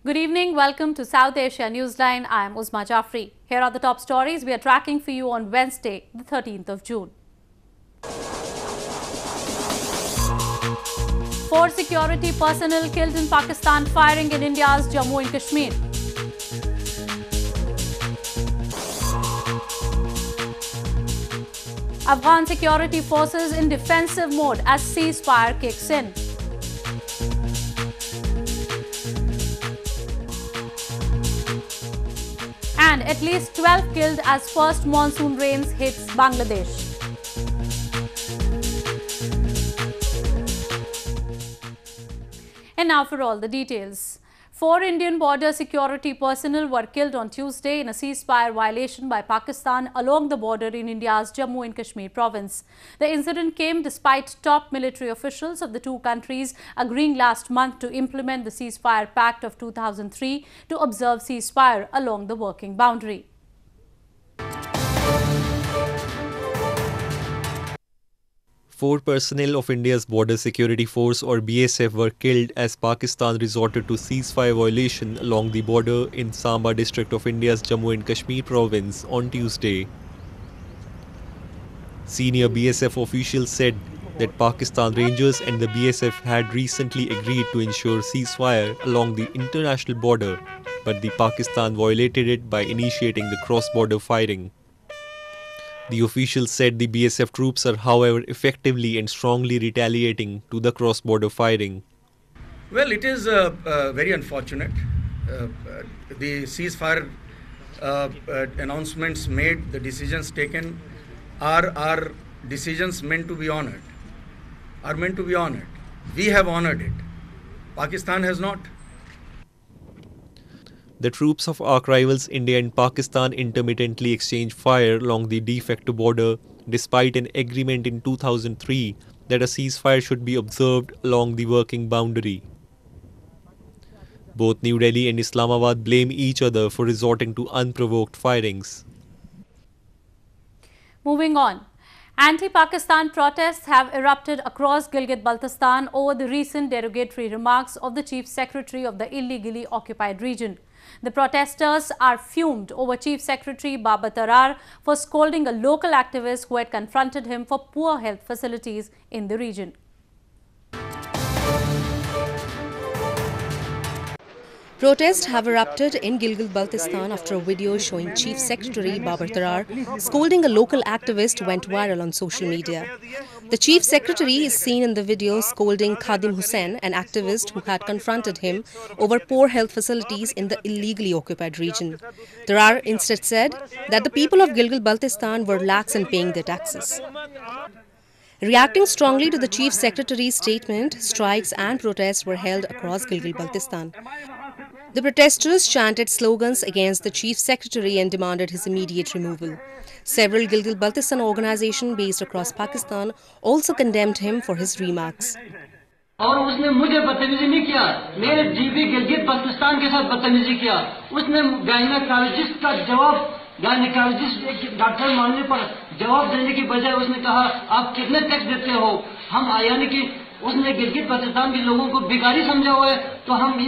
Good evening. Welcome to South Asia Newsline. I am Uzma Jafri. Here are the top stories we are tracking for you on Wednesday, the 13th of June. 4 security personnel killed in Pakistan firing in India's Jammu and Kashmir. Afghan security forces in defensive mode as ceasefire kicks in. And at least 12 killed as first monsoon rains hits Bangladesh. And now for all the details. 4 Indian border security personnel were killed on Tuesday in a ceasefire violation by Pakistan along the border in India's Jammu and Kashmir province. The incident came despite top military officials of the two countries agreeing last month to implement the ceasefire pact of 2003 to observe ceasefire along the working boundary. Four personnel of India's Border Security Force or BSF were killed as Pakistan resorted to ceasefire violation along the border in Samba district of India's Jammu and Kashmir province on Tuesday. Senior BSF officials said that Pakistan Rangers and the BSF had recently agreed to ensure ceasefire along the international border, but the Pakistan violated it by initiating the cross-border fighting. The officials said the BSF troops are, however, effectively and strongly retaliating to the cross-border fighting. Well, it is very unfortunate. The ceasefire announcements made, the decisions taken are decisions meant to be honored. We have honored it. Pakistan has not. The troops of arch rivals India and Pakistan intermittently exchanged fire along the de facto border despite an agreement in 2003 that a ceasefire should be observed along the working boundary. Both New Delhi and Islamabad blame each other for resorting to unprovoked firings. Moving on. Anti-Pakistan protests have erupted across Gilgit-Baltistan over the recent derogatory remarks of the Chief Secretary of the illegally occupied region. The protesters are fumed over Chief Secretary Babar Tarar for scolding a local activist who had confronted him for poor health facilities in the region. Protests have erupted in Gilgit-Baltistan after a video showing Chief Secretary Babar Tarar scolding a local activist went viral on social media. The Chief Secretary is seen in the video scolding Khadim Hussain, an activist who had confronted him over poor health facilities in the illegally occupied region. Tarar instead said that the people of Gilgit-Baltistan were lax in paying their taxes. Reacting strongly to the Chief Secretary's statement, strikes and protests were held across Gilgit-Baltistan. The protesters chanted slogans against the Chief Secretary and demanded his immediate removal. Several Gilgit-Baltistan organizations based across Pakistan also condemned him for his remarks. और उसने मुझे बदतमीजी नहीं किया, मेरे GB Gilgit-Baltistan के साथ बदतमीजी किया। उसने गायनेकोलॉजिस्ट का जवाब, गायनेकोलॉजिस्ट एक डॉक्टर मानने पर जवाब देने की बजाय उसने कहा आप कितने टैक्स देते हो, हम यानी कि उसने गिलगित-बल्तिस्तान के लोगों को भिखारी समझा हुआ है। तो हम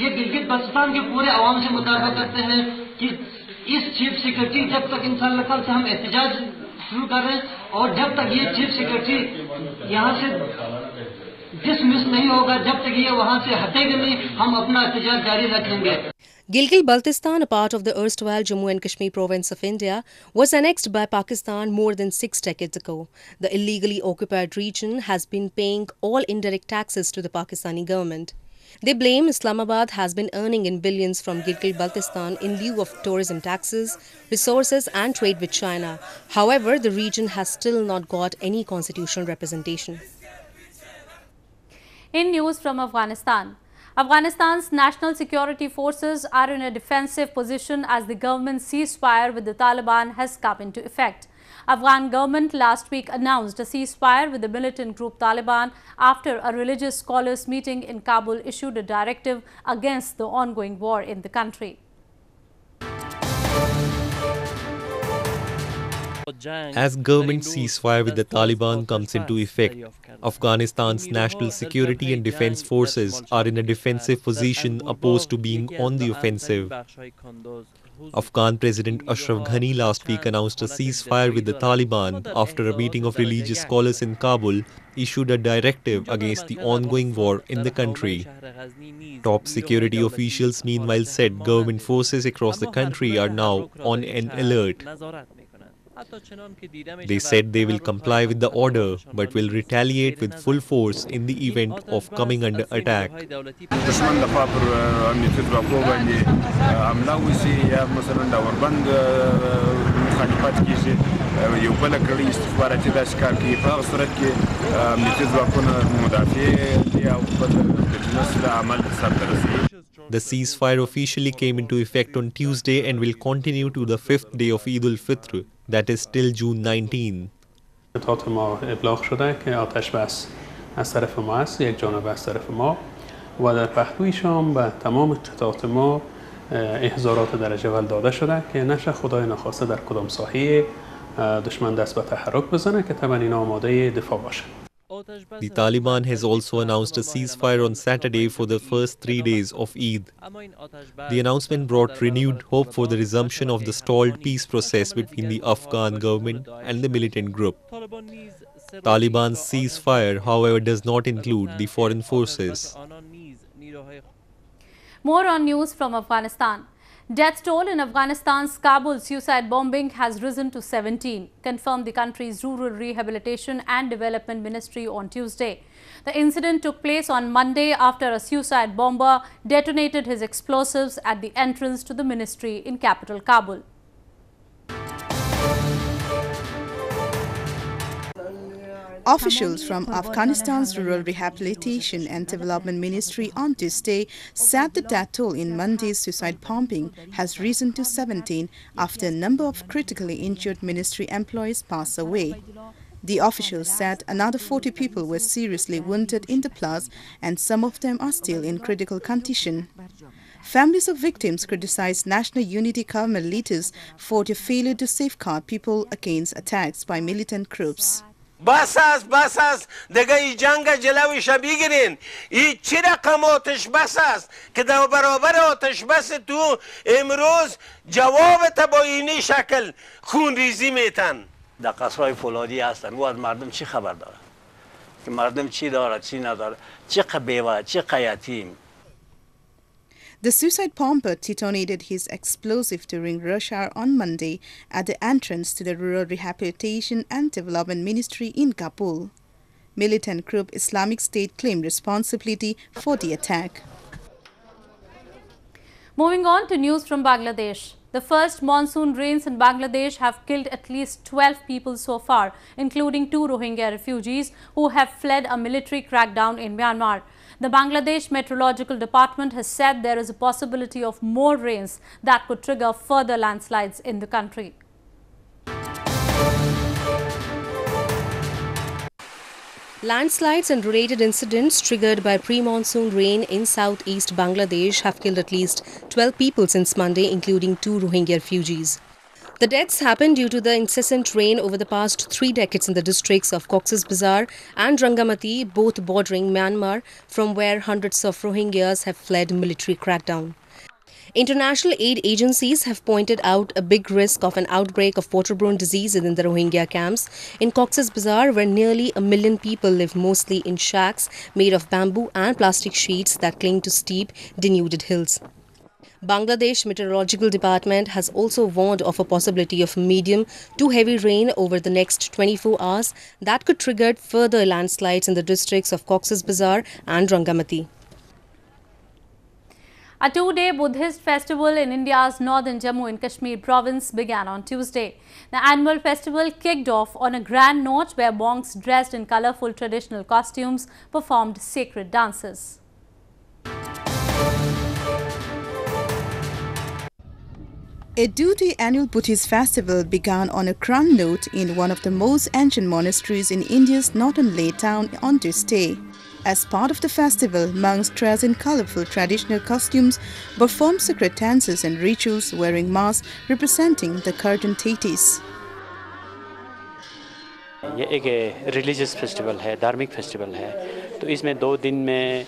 ये गिलगित-बल्तिस्तान के पूरे आवाम से मुतालबा करते हैं कि इस चीफ सेक्रेटरी जब तक इंशाअल्लाह कल से हम एहतजाज शुरू कर रहे हैं और जब तक ये चीफ सेक्रेटरी यहाँ से डिसमिस नहीं होगा, जब तक ये वहाँ से हटेगा नहीं, हम अपना एहतजाज जारी रखेंगे। Gilgit-Baltistan, a part of the erstwhile Jammu and Kashmir province of India, was annexed by Pakistan more than 6 decades ago. The illegally occupied region has been paying all indirect taxes to the Pakistani government. They blame Islamabad has been earning in billions from Gilgit-Baltistan in lieu of tourism taxes, resources and trade with China. However, the region has still not got any constitutional representation. In news from Afghanistan. Afghanistan's national security forces are in a defensive position as the government's ceasefire with the Taliban has come into effect. Afghan government last week announced a ceasefire with the militant group Taliban after a religious scholars meeting in Kabul issued a directive against the ongoing war in the country. As government ceasefire with the Taliban comes into effect, Afghanistan's national security and defense forces are in a defensive position opposed to being on the offensive. Afghan President Ashraf Ghani last week announced a ceasefire with the Taliban after a meeting of religious scholars in Kabul issued a directive against the ongoing war in the country. Top security officials meanwhile said government forces across the country are now on an alert. They said they will comply with the order but will retaliate with full force in the event of coming under attack. The ceasefire officially came into effect on Tuesday and will continue to the 5th day of Eid al-Fitr, that is till June 19. اطلاعات ما ابلاغ شده که آتش بس از طرف ما است، یک جانب از طرف ما و در پهلوی شام به تمام قطعات ما احضارات درجه اول داده شده که نشه خدای نخواسته در کدام ساحه دشمن دست به تحرک بزنه که طبعا اینا آماده دفاع باشه. The Taliban has also announced a ceasefire on Saturday for the first 3 days of Eid. The announcement brought renewed hope for the resumption of the stalled peace process between the Afghan government and the militant group. Taliban's ceasefire, however, does not include the foreign forces. More on news from Afghanistan. Death toll in Afghanistan's Kabul suicide bombing has risen to 17, confirmed the country's Rural Rehabilitation and Development Ministry on Tuesday. The incident took place on Monday after a suicide bomber detonated his explosives at the entrance to the ministry in capital Kabul. Officials from Afghanistan's Rural Rehabilitation and Development Ministry on Tuesday said the death toll in Monday's suicide bombing has risen to 17 after a number of critically injured ministry employees passed away. The officials said another 40 people were seriously wounded in the blast and some of them are still in critical condition. Families of victims criticized national unity government leaders for their failure to safeguard people against attacks by militant groups. بس است دیگه این جنگ جلویش بگیرین. این چی رقم آتش بس است که در برابر آتش بس تو امروز جوابت با اینی شکل خون ریزی میتن. در قصرهای فولادی هستن و از مردم چی خبر داره؟ که مردم چی داره چی نداره؟ چی بیوه چی یتیم؟ The suicide bomber detonated his explosive during rush hour on Monday at the entrance to the Rural Rehabilitation and Development Ministry in Kabul. Militant group Islamic State claimed responsibility for the attack. Moving on to news from Bangladesh. The first monsoon rains in Bangladesh have killed at least 12 people so far, including 2 Rohingya refugees who have fled a military crackdown in Myanmar. The Bangladesh Meteorological Department has said there is a possibility of more rains that could trigger further landslides in the country. Landslides and related incidents triggered by pre-monsoon rain in southeast Bangladesh have killed at least 12 people since Monday, including 2 Rohingya refugees. The deaths happened due to the incessant rain over the past 3 decades in the districts of Cox's Bazar and Rangamati, both bordering Myanmar, from where hundreds of Rohingyas have fled military crackdown. International aid agencies have pointed out a big risk of an outbreak of waterborne disease in the Rohingya camps in Cox's Bazar, where nearly 1 million people live mostly in shacks made of bamboo and plastic sheets that cling to steep, denuded hills. Bangladesh Meteorological Department has also warned of a possibility of medium to heavy rain over the next 24 hours that could trigger further landslides in the districts of Cox's Bazar and Rangamati. A 2-day Buddhist festival in India's northern Jammu and Kashmir province began on Tuesday. The annual festival kicked off on a grand note where monks dressed in colourful traditional costumes performed sacred dances. A 2-day annual Buddhist festival began on a grand note in one of the most ancient monasteries in India's northern Leh town on Tuesday. As part of the festival, monks dressed in colorful traditional costumes performed sacred dances and rituals wearing masks representing the curtain deities. ये एक religious festival है, धार्मिक festival है, तो इसमें 2 दिन में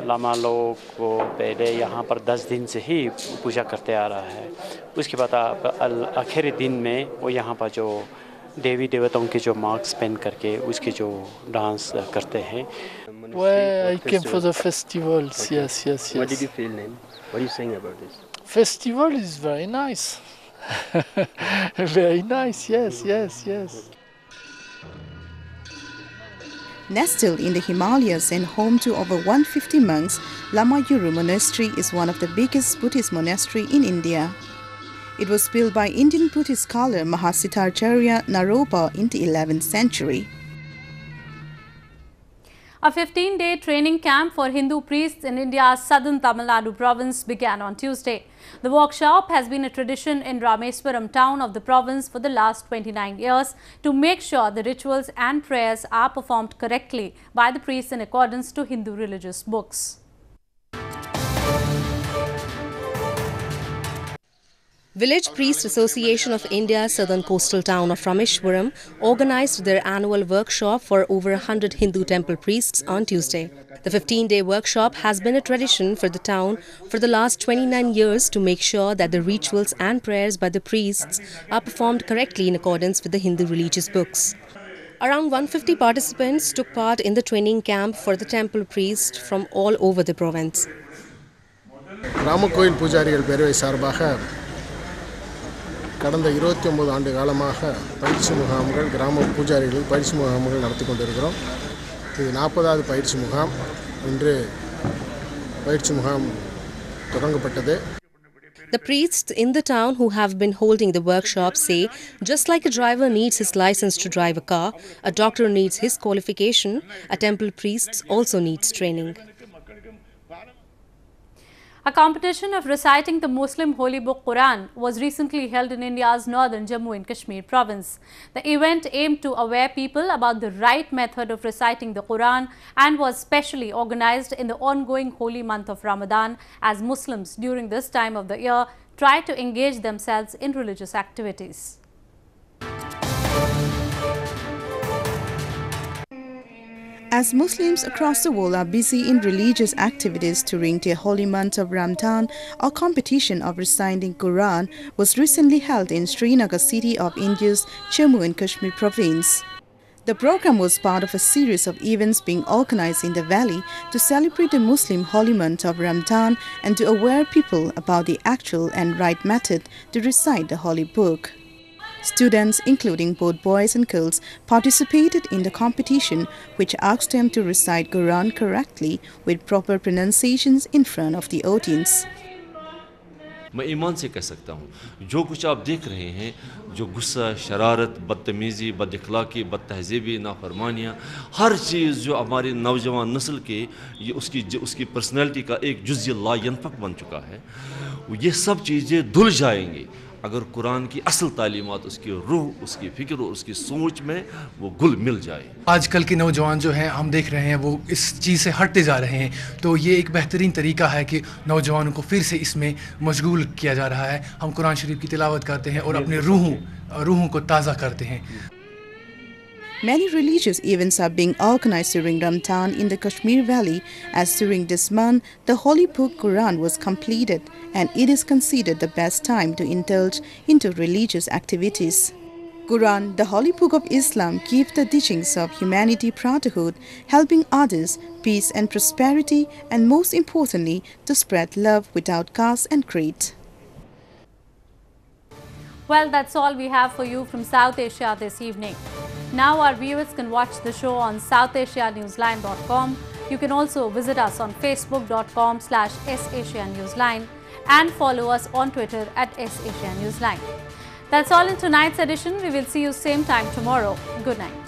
लामा लोग को पहले यहाँ पर 10 दिन से ही पूजा करते आ रहा है। उसके बाद आखिरी दिन में वो यहाँ पर जो देवी देवताओं के जो मास्क पहन करके उसके जो डांस करते हैं। Well, I came for the festivals. Yes. What did you feel, Naim? What are you saying about this? Festival is very nice. Very nice. Yes. Nestled in the Himalayas and home to over 150 monks, Lama Yuru Monastery is one of the biggest Buddhist monastery in India. It was built by Indian Buddhist scholar Mahasiddharacharya Naropa in the 11th century. A 15-day training camp for Hindu priests in India's southern Tamil Nadu province began on Tuesday. The workshop has been a tradition in Rameswaram town of the province for the last 29 years to make sure the rituals and prayers are performed correctly by the priests in accordance to Hindu religious books. Village Priest Association of India's southern coastal town of Rameswaram organized their annual workshop for over 100 Hindu temple priests on Tuesday. The 15-day workshop has been a tradition for the town for the last 29 years to make sure that the rituals and prayers by the priests are performed correctly in accordance with the Hindu religious books. Around 150 participants took part in the training camp for the temple priests from all over the province. ராமகோயில் பூஜாரிகள் பேரவை சார்பாக கடந்த 29 ஆண்டு காலமாக பயிற்சி முகாம்கள் கிராம பூஜாரிகளுக்கு பயிற்சி முகாம்கள் நடத்தி கொண்டிருக்கிறோம். இது 40வது பயிற்சி முகாம். இன்று பயிற்சி முகாம் தொடங்கப்பட்டது. The priests in the town who have been holding the workshop say just like a driver needs his license to drive a car, a doctor needs his qualification, a temple priest also needs training. A competition of reciting the Muslim holy book Quran was recently held in India's northern Jammu and Kashmir province. The event aimed to aware people about the right method of reciting the Quran and was specially organized in the ongoing holy month of Ramadan as Muslims during this time of the year try to engage themselves in religious activities. As Muslims across the world are busy in religious activities during the holy month of Ramadan, a competition of reciting Quran was recently held in Srinagar city of India's Jammu and Kashmir province. The program was part of a series of events being organized in the valley to celebrate the Muslim holy month of Ramadan and to aware people about the actual and right method to recite the holy book. Students, including both boys and girls, participated in the competition, which asked them to recite Quran correctly with proper pronunciations in front of the audience. मैं ईमान से कह सकता हूँ, जो कुछ आप देख रहे हैं, जो गुस्सा, शरारत, बदतमीज़ी, बदअखलाकी, बदतहज़ीबी, नाफरमानियाँ, हर चीज़ जो हमारी नौजवान नस्ल के ये उसकी पर्सनैलिटी का एक जुज़्य लायनफक बन चुका है, ये सब चीज़ें धुल जाएंगी अगर कुरान की असल तालीमात, उसकी रूह, उसकी फ़िक्र और उसकी सोच में वो गुल मिल जाए। आजकल के नौजवान जो हैं, हम देख रहे हैं वो इस चीज़ से हटते जा रहे हैं, तो ये एक बेहतरीन तरीका है कि नौजवानों को फिर से इसमें मशगूल किया जा रहा है। हम कुरान शरीफ की तिलावत करते हैं और अपने रूहों को ताज़ा करते हैं। Many religious events are being organized during Ramadan in the Kashmir Valley, as during this month, the holy book Quran was completed and it is considered the best time to indulge into religious activities. Quran, the holy book of Islam, gives the teachings of humanity, brotherhood, helping others, peace and prosperity, and most importantly, to spread love without caste and creed. Well, that's all we have for you from South Asia this evening. Now our viewers can watch the show on southasianewsline.com. You can also visit us on facebook.com/SAsiaNewsline and follow us on Twitter @SAsiaNewsline. That's all in tonight's edition. We will see you same time tomorrow. Good night.